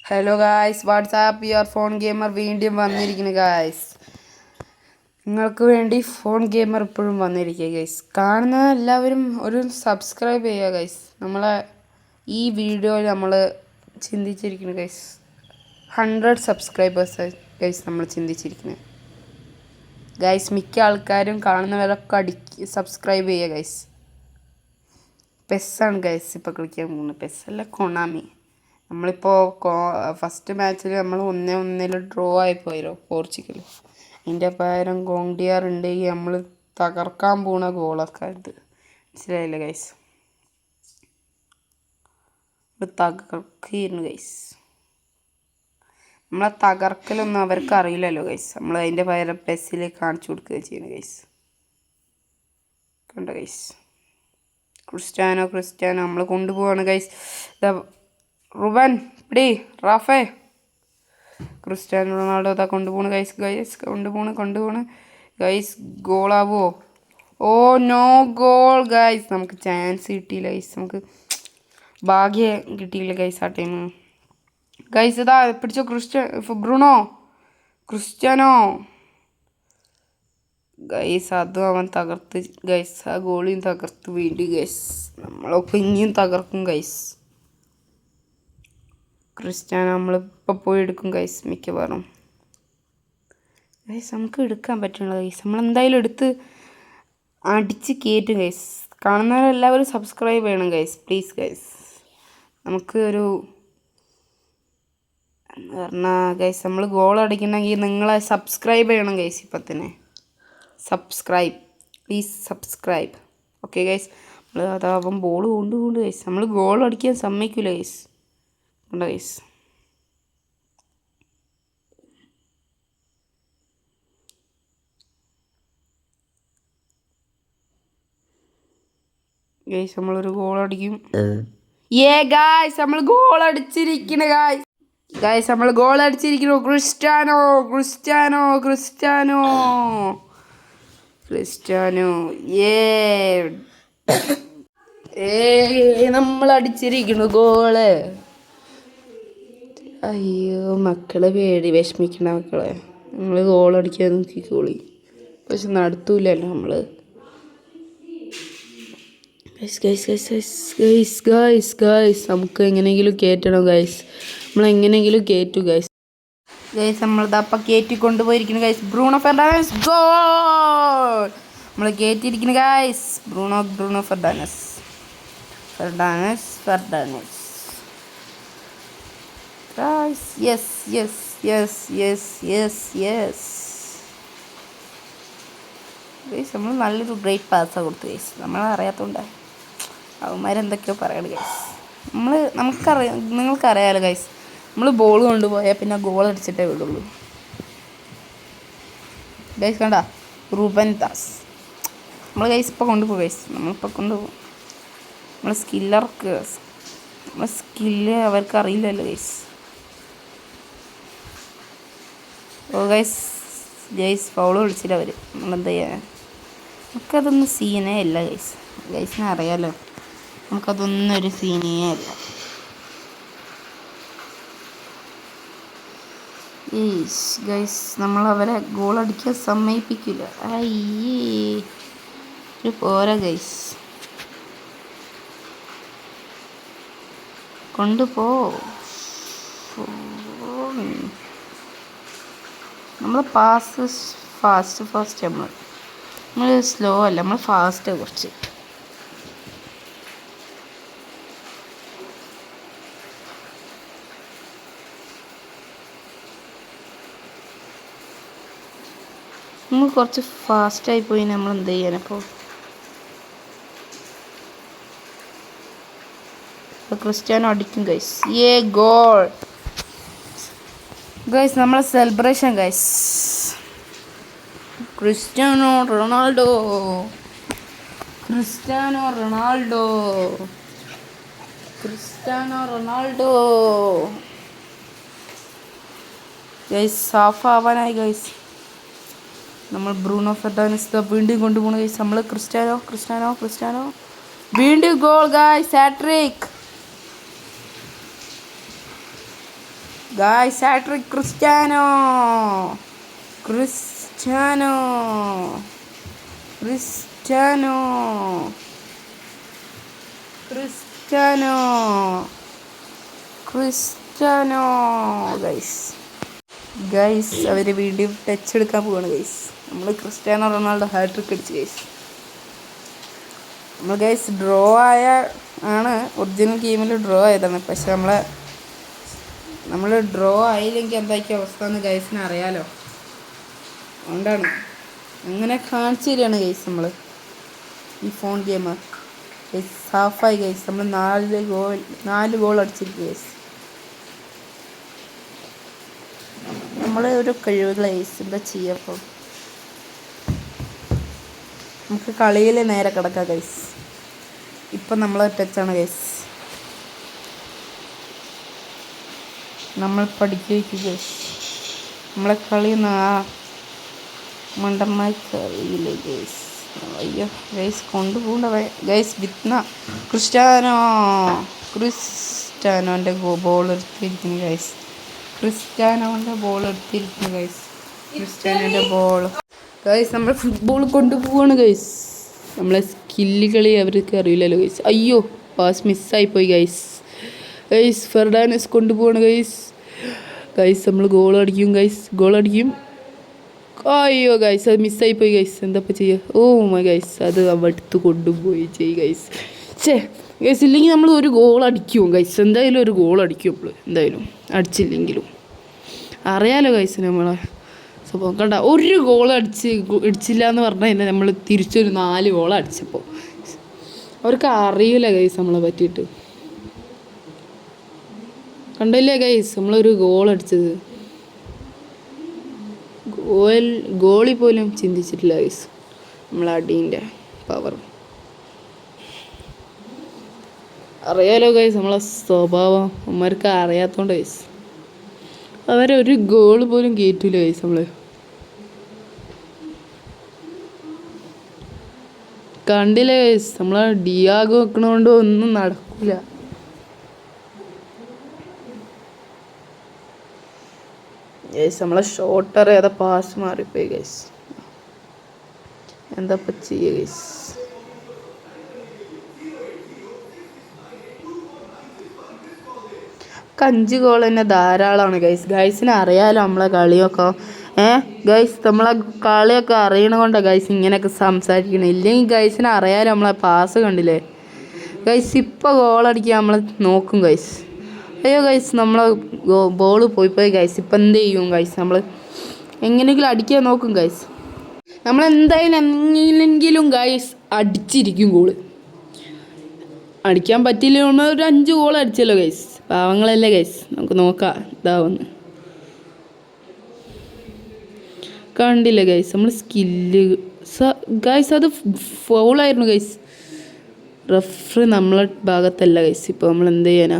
Hello guys, WhatsApp your phone gamer വീണ്ടും വന്നിരിക്കുന്നു guys. നിങ്ങൾക്ക് വേണ്ടി ഫോൺ ഗെയിമർ ഇപ്പോഴും വന്നിരിക്കുക ഗൈസ്. കാണുന്ന എല്ലാവരും ഒരു സബ്സ്ക്രൈബ് ചെയ്യുക ഗൈസ്. നമ്മളെ ഈ വീഡിയോയിൽ നമ്മൾ ചിന്തിച്ചിരിക്കുന്നു ഗൈസ്, 100 സബ്സ്ക്രൈബേഴ്സ് ഗൈസ് നമ്മൾ ചിന്തിച്ചിരിക്കുന്നത് ഗൈസ്. മിക്ക ആൾക്കാരും കാണുന്നവരൊക്കെ സബ്സ്ക്രൈബ് ചെയ്യുക ഗൈസ്. പെസ്സാണ് ഗൈസ് ഇപ്പോൾ കളിക്കാൻ പോകുന്നത്. പെസ്സല്ല, കൊണാമി. നമ്മളിപ്പോൾ ഫസ്റ്റ് മാച്ചിൽ നമ്മൾ 1-1 ഡ്രോ ആയിപ്പോയല്ലോ പോർച്ചുഗൽ. അതിൻ്റെ പകരം ഗോണ്ടിയാർ ഉണ്ടെങ്കിൽ നമ്മൾ തകർക്കാൻ പോണ ഗോളൊക്കെ ഇത് മനസ്സിലായില്ലേ ഗൈസ്. തകർക്കായിരുന്നു ഗൈസ്. നമ്മളെ തകർക്കലൊന്നും അവർക്ക് അറിയില്ലല്ലോ ഗൈസ്. നമ്മൾ അതിൻ്റെ പകരം പെസ്സിൽ കാണിച്ചു കൊടുക്കുക ചെയ്യണം ഗൈസ്. കണ്ടോ ഗൈസ്, ക്രിസ്ത്യാനോ നമ്മൾ കൊണ്ടുപോവാണ് ഗൈസ്. റുബൻ പിടി, റാഫേ, ക്രിസ്ത്യാനോ റൊണാൾഡോ അതാ കൊണ്ടുപോണ് ഗൈസ്. കൊണ്ടുപോണ് ഗൈസ്. ഗോളാവോ? Oh no goal guys. നമുക്ക് ചാൻസ് കിട്ടിയില്ല ഗൈസ്. നമുക്ക് ഭാഗ്യം കിട്ടിയില്ല ഗൈസ് ആ ടൈം ഗൈസ്. ഇതാ പിടിച്ചോ ക്രിസ്ത്യാനോ ഗൈസ്. അതും അവൻ തകർത്ത് ഗൈസ്. ആ ഗോളിയും തകർത്ത് വീണ്ടും ഗൈസ്. നമ്മളൊക്കെ ഇനിയും തകർക്കും ഗൈസ്. ക്രിസ്ത്യാനോ നമ്മളിപ്പോൾ പോയി എടുക്കും ഗൈസ് മിക്കവാറും ഗൈസ്. നമുക്ക് എടുക്കാൻ പറ്റുള്ള ഗൈസ്. നമ്മളെന്തായാലും എടുത്ത് അടിച്ച് കയറ്റും ഗൈസ്. കാണുന്നവരെല്ലാവരും സബ്സ്ക്രൈബ് ചെയ്യണം ഗൈസ്, പ്ലീസ് ഗൈസ്. നമുക്ക് ഒരു എന്ന് പറഞ്ഞാൽ ഗൈസ്, നമ്മൾ ഗോൾ അടിക്കണമെങ്കിൽ നിങ്ങളെ സബ്സ്ക്രൈബ് ചെയ്യണം ഗൈസ്. ഇപ്പം തന്നെ subscribe, please subscribe. Okay guys. നമ്മൾ അതാവും ബോൾ കൊണ്ടുകൊണ്ട് ഗൈസ്. നമ്മൾ ഗോൾ അടിക്കാൻ സമ്മതിക്കില്ല ഗൈസ്. കണ്ടോ ഗൈസ്. ഗൈസ് നമ്മളൊരു ഗോൾ അടിക്കും. ഗായ്സ് നമ്മൾ ഗോൾ അടിച്ചിരിക്കുന്നു ഗായ്സ്. നമ്മൾ ഗോൾ അടിച്ചിരിക്കുന്നു. ക്രിസ്ത്യാനോ നമ്മൾ അടിച്ചിരിക്കുന്നു ഗോള്. അയ്യോ മക്കളെ, വിഷമിക്കണ മക്കളെ. നമ്മൾ ഗോൾ അടിക്കാൻ നോക്കിക്കോളി, പക്ഷെ നടത്തൂലല്ലോ നമ്മൾ. ഗൈസ് നമുക്ക് എങ്ങനെയെങ്കിലും കയറ്റണം ഗൈസ്. നമ്മളെങ്ങനെയെങ്കിലും കയറ്റു ഗൈസ്. നമ്മളിതപ്പം കയറ്റി കൊണ്ടുപോയിരിക്കുന്നു ഗൈസ്. Bruno Fernandes goal. നമ്മൾ കയറ്റിയിരിക്കുന്നു guys. Bruno Fernandes guys. Yes guys. നമ്മൾ നല്ലൊരു ഗ്രേറ്റ് പാസ്സാണ് കൊടുത്തു ഗൈസ്. നമ്മളറിയാത്തതുകൊണ്ട് അവന്മാരെന്തൊക്കെയോ പറയണം ഗൈസ്. നിങ്ങൾക്കറിയാലോ ഗൈസ്, നമ്മൾ ബോൾ കൊണ്ടുപോയാൽ പിന്നെ ഗോൾ അടിച്ചിട്ടേ വിടുള്ളൂ ഗൈസ്. കണ്ട റൂബൻ ദാസ് നമ്മൾ ഗൈസ് ഇപ്പോൾ കൊണ്ടുപോകും ഗൈസ്. നമ്മളിപ്പോൾ കൊണ്ടുപോകും. നമ്മളെ സ്കില്ല് അവർക്ക് അറിയില്ലല്ലോ ഗൈസ്. ഓ ഗൈസ് ഫൗള് വിളിച്ചില്ല അവർ. നമ്മളെന്താ ചെയ്യാൻ? നമുക്കതൊന്നും സീനേ അല്ല ഗൈസിനെ അറിയാലോ. നമുക്കതൊന്നും ഒരു സീനേ അല്ല ഗൈസ്. നമ്മളവരെ ഗോൾ അടിക്കാൻ സമ്മതിപ്പിക്കില്ല. ഒരു പോരാ ഗൈസ്. കൊണ്ടുപോ. നമ്മൾ പാസ് ഫാസ്റ്റ് നമ്മൾ സ്ലോ അല്ല, നമ്മൾ ഫാസ്റ്റ് കുറച്ച്. നമ്മൾ കുറച്ച് ഫാസ്റ്റായി പോയി. നമ്മൾ എന്ത് ചെയ്യാനപ്പോൾ? ക്രിസ്ത്യാനോ അടിക്കും ഗൈസ്. Goal guys. നമ്മളെ celebration guys. Cristiano Ronaldo guys. സാഫ് ആവാനായി ഗൈസ്. നമ്മൾ ബ്രൂണോ ഫെർണാണ്ടസ് വീണ്ടും കൊണ്ടുപോകണം ഗൈസ്. നമ്മൾ ക്രിസ്ത്യാനോ വീണ്ടും goal guys. Hat trick. Guys hat trick Cristiano Cristiano Cristiano Cristiano Cristiano guys അവർ വീണ്ടും ടച്ച് എടുക്കാൻ പോവാണ് ഗൈസ്. നമ്മൾ ക്രിസ്ത്യാനോ റൊണാൾഡോ ഹാട്രിക് അടിച്ച് ഗൈസ്. നമ്മൾ ഗൈസ് ഡ്രോ ആണ് ഒറിജിനൽ ഗെയിമിൽ ഡ്രോ ആയതാണ്. പക്ഷെ നമ്മൾ ഡ്രോ ആയില്ലെങ്കിൽ എന്തായിരിക്കും അവസ്ഥ എന്ന് ഗൈസിന് അറിയാലോ. അതുകൊണ്ടാണ് അങ്ങനെ കാണിച്ചു തരികയാണ് ഗൈസ് നമ്മൾ ഈ ഫോൺ ഗെയിം. ഗൈസ് ഹാഫായി ഗൈസ്. നമ്മൾ 4 ഗോൾ അടിച്ചിരിക്കും ഗൈസ്. നമ്മളെ ഒരു കഴിവുകൾ ഗൈസ് എന്താ ചെയ്യപ്പോൾ നമുക്ക് കളിയിൽ നേരെ കിടക്കാം ഗൈസ്. ഇപ്പം നമ്മളെ ടച്ചാണ് ഗൈസ്. നമ്മൾ പഠിക്കുക ഗൈസ്. നമ്മളെ കളി മണ്ടന്മാർക്ക് അറിയില്ല ഗൈസ്. അയ്യോ ഗൈസ് കൊണ്ടുപോകണ്ട ഗൈസ്. ക്രിസ്ത്യാനോൻ്റെ ബോൾ എടുത്തിരിക്കുന്നു ഗൈസ്. ക്രിസ്ത്യാനോൻ്റെ ബോൾ ഗൈസ്. നമ്മൾ ഫുട്ബോൾ കൊണ്ടുപോവാണ് ഗൈസ്. നമ്മളെ സ്കില്ല് കളി അവർക്ക് അറിയില്ലല്ലോ ഗൈസ്. അയ്യോ പാസ് മിസ്സായിപ്പോയി ഗൈസ്. ഫെർഡാനസ് കൊണ്ടുപോവാണ് ഗൈസ്. നമ്മൾ ഗോൾ അടിക്കും. അയ്യോ ഗൈസ് അത് മിസ്സായിപ്പോയി ഗൈസ്. എന്താ ചെയ്യുക? ഓ മൈ ഗൈസ് അത് അവിടുത്ത് കൊണ്ടുപോയി ഗൈസ്. ഗൈസ് ഇല്ലെങ്കിൽ നമ്മൾ ഒരു ഗോൾ അടിക്കും ഗൈസ്. എന്തായാലും ഒരു ഗോൾ അടിക്കും നമ്മൾ. എന്തായാലും അടിച്ചില്ലെങ്കിലും അറിയാലോ ഗൈസ് നമ്മളെ സംഭവം. കണ്ട ഒരു ഗോൾ അടിച്ചില്ല എന്ന് പറഞ്ഞാൽ തന്നെ നമ്മൾ തിരിച്ചൊരു 4 ഗോൾ അടിച്ചപ്പോൾ അവർക്ക് അറിയില്ല ഗൈസ് നമ്മളെ പറ്റിയിട്ട്. കണ്ടില്ലേ ഗൈസ് നമ്മളൊരു ഗോൾ അടിച്ചത്. ഗോളി പോലും ചിന്തിച്ചിട്ടില്ല ഗൈസ് നമ്മളെ അടീൻ്റെ പവർ. അറിയാലോ ഗൈസ് നമ്മളെ സ്വഭാവം അമ്മമാർക്ക് അറിയാത്തതുകൊണ്ട് ഗൈസ് അവരൊരു ഗോൾ പോലും കയറ്റില്ല ഗൈസ്. നമ്മൾ കണ്ടില്ല ഗൈസ് നമ്മളെ ഡിയാഗോ വെക്കണോണ്ട് ഒന്നും നടക്കില്ല. ഗൈസ് നമ്മളെ ഷോട്ടർ ഏതാ പാസ് മാറിപ്പോയി ഗൈസ്. എന്താ ചെയ്യുക ഗൈസ്. അഞ്ച് ഗോൾ തന്നെ ധാരാളമാണ് ഗൈസിന് അറിയാലോ നമ്മളെ കളിയൊക്കെ. ഗൈസ് നമ്മളെ കളിയൊക്കെ അറിയണ കൊണ്ടാണ് ഗൈസ് ഇങ്ങനെയൊക്കെ സംസാരിക്കണം. ഇല്ലെങ്കിൽ ഗൈസിന് അറിയാലോ നമ്മളെ പാസ് കണ്ടില്ലേ ഗൈസ്. ഇപ്പോൾ ഗോളടിക്കാൻ നമ്മൾ നോക്കും ഗൈസ്. അയ്യോ ഗൈസ് നമ്മളെ ബോൾ പോയി ഗൈസ്. ഇപ്പം എന്ത് ചെയ്യും ഗൈസ്? നമ്മൾ എങ്ങനെയെങ്കിലും അടിക്കാൻ നോക്കും ഗൈസ്. നമ്മളെന്തായാലും ഗൈസ് അടിച്ചിരിക്കും ഗോള്. അടിക്കാൻ പറ്റില്ല. നമ്മൾ ഒരു 5 ഗോൾ അടിച്ചല്ലോ ഗൈസ്. പാവങ്ങളല്ലേ ഗൈസ്. നമുക്ക് നോക്കാം ഇതാവുന്നു. കണ്ടില്ല ഗൈസ് നമ്മൾ സ്കില്ല് ഗൈസ്. അത് ഫൗളായിരുന്നു ഗൈസ്. റഫറി നമ്മളെ ഭാഗത്തല്ല ഗൈസ്. ഇപ്പോൾ നമ്മൾ എന്ത് ചെയ്യാനാ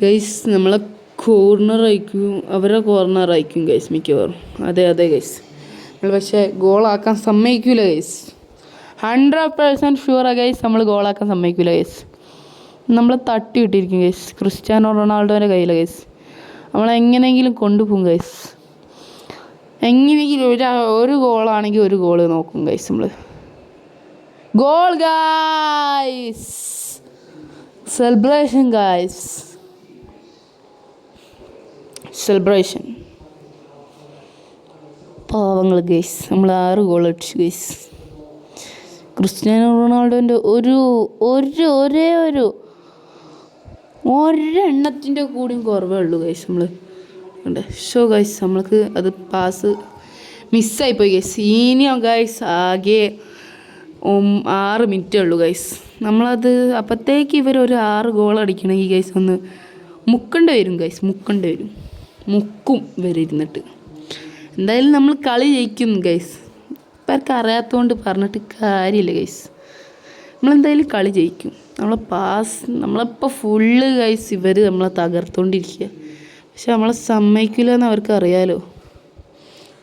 ഗൈസ്? നമ്മളെ അവരെ കോർണറായിരിക്കും ഗൈസ് മിക്കവാറും. അതെ ഗൈസ്. നമ്മൾ പക്ഷേ ഗോളാക്കാൻ സമ്മതിക്കില്ല ഗൈസ്. 100% ഷുവറാണ് ഗൈസ് നമ്മൾ ഗോളാക്കാൻ സമ്മതിക്കില്ല ഗൈസ്. നമ്മൾ തട്ടി വിട്ടിരിക്കും ഗൈസ്. ക്രിസ്ത്യാനോ റൊണാൾഡോൻ്റെ കയ്യിലെ ഗൈസ്. നമ്മളെങ്ങനെയെങ്കിലും കൊണ്ടുപോകും ഗൈസ്. എങ്ങനെയെങ്കിലും ഒരു ഗോളാണെങ്കിൽ ഒരു ഗോൾ നോക്കും ഗൈസ്. നമ്മൾ ഗോൾ ഗൈസ്. Celebration guys. പാവങ്ങൾ ഗൈസ്. നമ്മൾ 6 ഗോൾ അടിച്ചു ഗൈസ്. ക്രിസ്ത്യാനോ റൊണാൾഡോൻ്റെ ഒരെണ്ണത്തിൻ്റെ കൂടിയും കുറവേ ഉള്ളൂ ഗൈസ്. നമ്മൾ ഗൈസ് നമ്മൾക്ക് അത് പാസ് മിസ്സായിപ്പോയി ഗൈസ്. ഇനിയും ഗൈസ് ആകെ 6 മിനിറ്റേ ഉള്ളൂ ഗൈസ്. നമ്മളത് അപ്പോഴത്തേക്ക് ഇവരൊരു 6 ഗോൾ അടിക്കണമെങ്കിൽ ഗൈസ് ഒന്ന് മുക്കേണ്ടി വരും ഗൈസ്. മുക്കും ഇരുന്നിട്ട്. എന്തായാലും നമ്മൾ കളി ജയിക്കും ഗൈസ്. ഇപ്പം അറിയാത്തതുകൊണ്ട് പറഞ്ഞിട്ട് കാര്യമില്ല ഗൈസ്. നമ്മളെന്തായാലും കളി ജയിക്കും. നമ്മളിപ്പോൾ ഫുള്ള് ഗൈസ് ഇവർ നമ്മളെ തകർത്തുകൊണ്ടിരിക്കുക. പക്ഷെ നമ്മളെ സമ്മതിക്കില്ല എന്ന് അവർക്ക് അറിയാലോ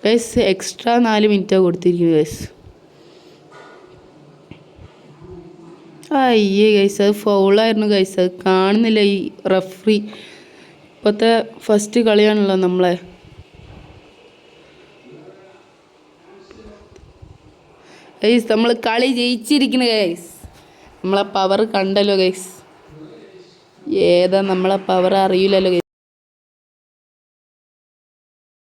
ഗൈസ്. എക്സ്ട്രാ 4 മിനിറ്റാണ് കൊടുത്തിരിക്കുന്നത് ഗൈസ്. അയ്യേ ഗൈസ് അത് ഫൗളായിരുന്നു ഗൈസ്. അത് കാണുന്നില്ല ഈ റഫറി. ഇപ്പോഴത്തെ ഫസ്റ്റ് കളിയാണല്ലോ നമ്മളെ. ഗൈസ് നമ്മൾ കളി ജയിച്ചിരിക്കുന്നു ഗൈസ്. നമ്മളെ പവർ കണ്ടല്ലോ ഗൈസ്. ഏതാ നമ്മളെ പവർ അറിയില്ലല്ലോ ഗൈസ്.